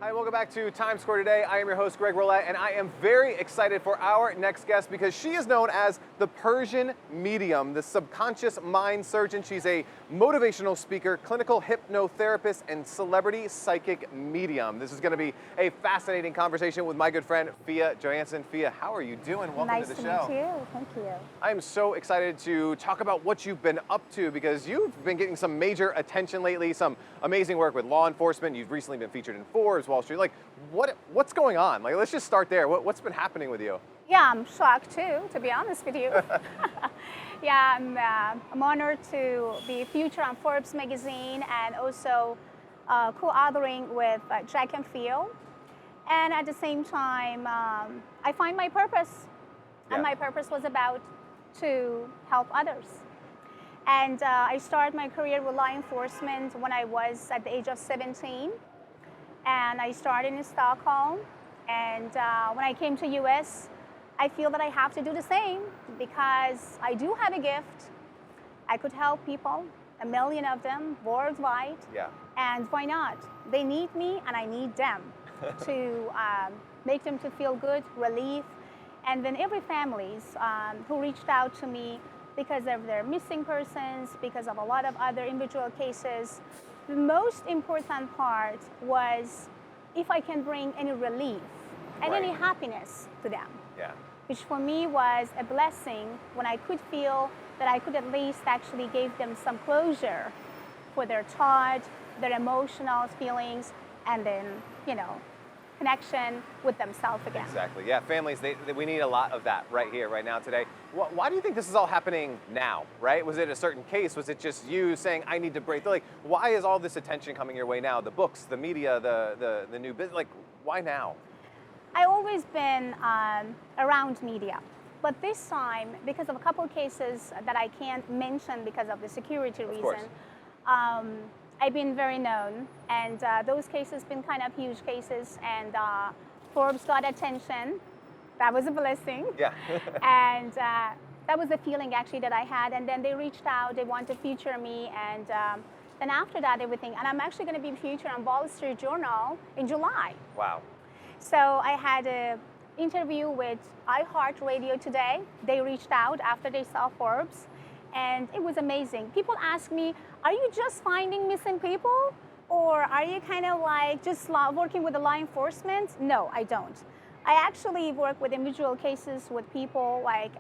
Hi, welcome back to Times Square today. I am your host, Greg Roulette, and I am very excited for our next guest because she is known as the Persian medium, the subconscious mind surgeon. She's a motivational speaker, clinical hypnotherapist, and celebrity psychic medium. This is going to be a fascinating conversation with my good friend, Fia Johansson. Fia, how are you doing? Welcome to the show. Nice to meet you. Thank you. I am so excited to talk about what you've been up to because you've been getting some major attention lately, some amazing work with law enforcement. You've recently been featured in Forbes, Wall Street. Like, what's going on? Like, let's just start there. What's been happening with you? Yeah, I'm shocked too, to be honest with you. Yeah, I'm honored to be featured on Forbes magazine and also co-authoring with Jack and Phil. And at the same time, I find my purpose. Yeah. And my purpose was about to help others. And I started my career with law enforcement when I was at the age of 17. And I started in Stockholm. And when I came to US, I feel that I have to do the same because I do have a gift. I could help people, 1 million of them worldwide. Yeah. And why not? They need me and I need them to make them to feel good, relief. And then every families who reached out to me because of their missing persons, because of a lot of other individual cases, the most important part was if I can bring any relief and Right. any happiness to them. Yeah. Which for me was a blessing when I could feel that I could at least actually give them some closure for their thought, their emotional feelings, and then, connection with themselves again. Exactly. Yeah, families, we need a lot of that right here, right now, today. Why do you think this is all happening now, right? Was it a certain case? Was it just you saying, I need to break? Like, why is all this attention coming your way now? The books, the media, the new business, like, why now? I've always been around media, but this time, because of a couple of cases that I can't mention because of the security reason, I've been very known, and those cases been kind of huge cases, and Forbes got attention. That was a blessing. Yeah. And that was the feeling actually that I had, and then they reached out, they wanted to feature me, and then after that everything, and I'm actually going to be featured on Wall Street Journal in July. Wow. So I had an interview with iHeartRadio today. They reached out after they saw Forbes, and it was amazing. People ask me, are you just finding missing people? Or are you kind of like just working with the law enforcement? No, I don't. I actually work with individual cases with people, like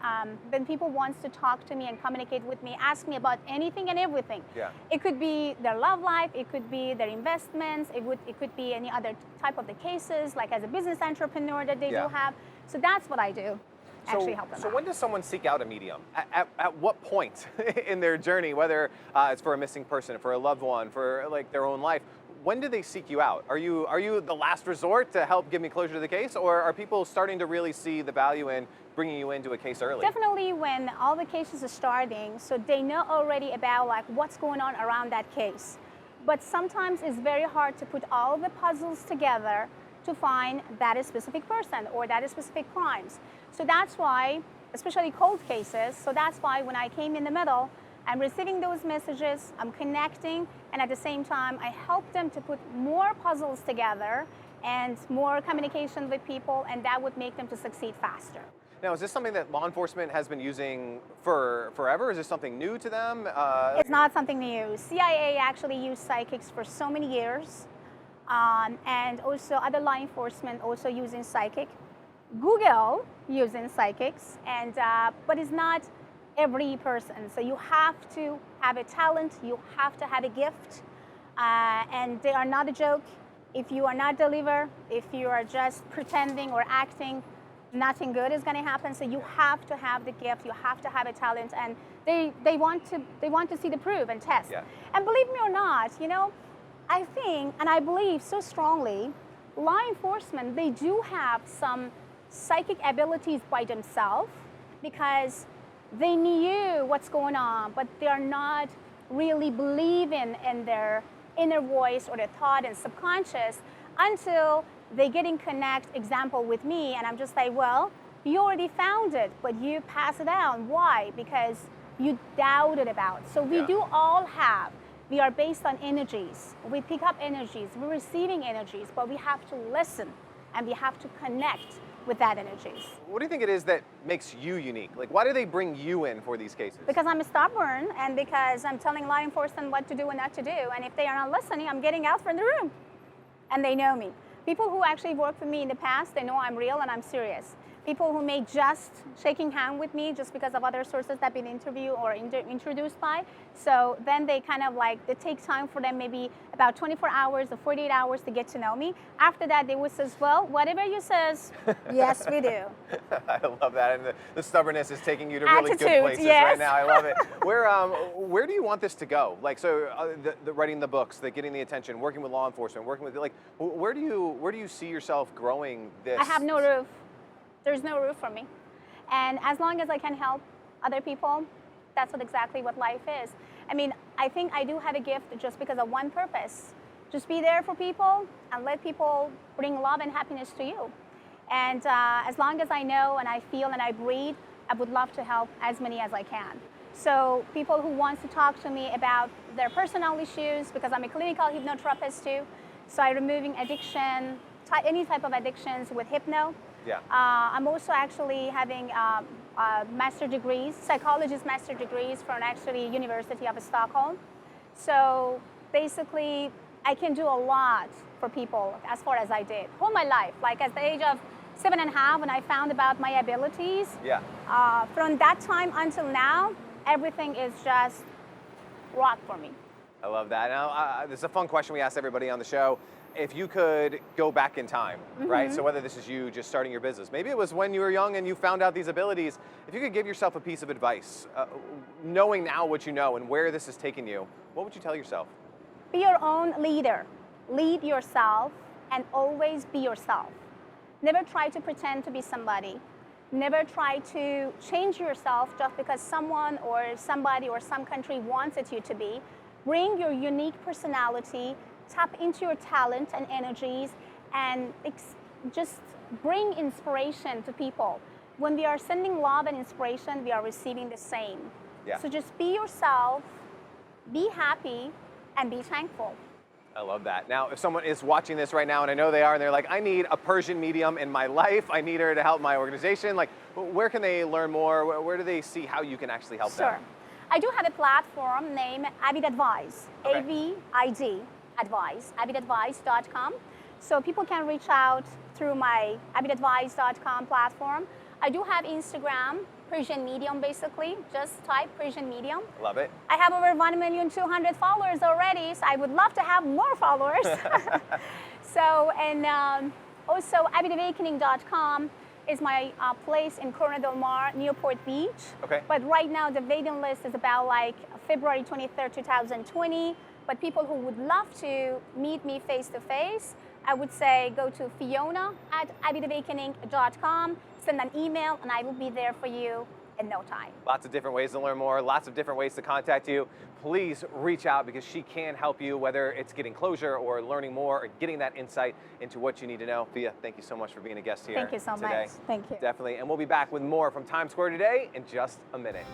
when people wants to talk to me and communicate with me, ask me about anything and everything. Yeah. It could be their love life, it could be their investments, it could be any other type of the cases, like as a business entrepreneur that they do have. So that's what I do. Actually help them So out. when does someone seek out a medium? At what point in their journey, whether it's for a missing person, for a loved one, for like their own life, when do they seek you out? Are you the last resort to help give me closure to the case, or are people starting to really see the value in bringing you into a case early? Definitely when all the cases are starting, so they know already about like what's going on around that case. But sometimes it's very hard to put all the puzzles together to find that specific person or that specific crimes. So that's why, especially cold cases, so that's why when I came in the middle, I'm receiving those messages, I'm connecting, and at the same time, I help them to put more puzzles together and more communication with people, and that would make them to succeed faster. Now, is this something that law enforcement has been using for forever? Is this something new to them? It's not something new. CIA actually used psychics for so many years, and also other law enforcement also using psychic. Google using psychics, and but it's not every person. So you have to have a talent, you have to have a gift, and they are not a joke. If you are not deliver, if you are just pretending or acting, nothing good is going to happen. So you have to have the gift, you have to have a talent, and they want to see the proof and test. Yeah. And believe me or not, I think and I believe so strongly, law enforcement, they do have some psychic abilities by themselves because they knew what's going on, but they are not really believing in their inner voice or their thought and subconscious until they get in connect, example, with me, and I'm just like, well, you already found it, but you pass it down. Why? Because you doubted about it. So we do all have We are based on energies. We pick up energies, we're receiving energies, but we have to listen and we have to connect with that energies. What do you think it is that makes you unique? Like, why do they bring you in for these cases? Because I'm stubborn and because I'm telling law enforcement what to do and not to do. And if they are not listening, I'm getting out from the room. And they know me. People who actually worked with me in the past, they know I'm real and I'm serious. People who may just shaking hand with me just because of other sources that have been interviewed or introduced by. So then they kind of like, it takes time for them, maybe about 24 hours or 48 hours to get to know me. After that, they would say, well, whatever you says, yes, we do. I love that. And the stubbornness is taking you to really Attitude, good places yes. right now. I love it. Where do you want this to go? Like, so the writing the books, the getting the attention, working with law enforcement, working with, like, where do you see yourself growing this? I have no roof. There's no roof for me. And as long as I can help other people, that's exactly what life is. I mean, I think I do have a gift just because of one purpose. Just be there for people and let people bring love and happiness to you. And as long as I know and I feel and I breathe, I would love to help as many as I can. So people who want to talk to me about their personal issues, because I'm a clinical hypnotherapist too, so I'm removing addiction, any type of addictions with hypno. Yeah. I'm also actually having master degrees, psychologist master degrees from actually University of Stockholm. So basically, I can do a lot for people as far as I did all my life. Like at the age of 7.5, when I found about my abilities. Yeah. From that time until now, everything is just rock for me. I love that. Now, this is a fun question we ask everybody on the show. If you could go back in time, right? So whether this is you just starting your business, maybe it was when you were young and you found out these abilities, if you could give yourself a piece of advice, knowing now what you know and where this is taking you, what would you tell yourself? Be your own leader. Lead yourself and always be yourself. Never try to pretend to be somebody. Never try to change yourself just because someone or somebody or some country wants it you to be. Bring your unique personality, tap into your talent and energies, and just bring inspiration to people. When we are sending love and inspiration, we are receiving the same. Yeah. So just be yourself, be happy, and be thankful. I love that. Now, if someone is watching this right now, and I know they are, and they're like, I need a Persian medium in my life, I need her to help my organization, like, where can they learn more? Where do they see how you can actually help them? Sure. I do have a platform named Avid Advice, Okay. A-V-I-D, Advice, avidadvice.com. So people can reach out through my avidadvice.com platform. I do have Instagram, Persian Medium basically. Just type Persian Medium. Love it. I have over 1,200,000 followers already, so I would love to have more followers. So, and also avidawakening.com is my place in Corona del Mar, Newport Beach. Okay. But right now the waiting list is about like February 23rd, 2020. But people who would love to meet me face to face, I would say go to fiona@avidawakening.com, send an email, and I will be there for you in no time. Lots of different ways to learn more, lots of different ways to contact you. Please reach out because she can help you, whether it's getting closure or learning more or getting that insight into what you need to know. Fia, thank you so much for being a guest here Thank you so today. much. Thank you. Definitely. And we'll be back with more from Times Square Today in just a minute.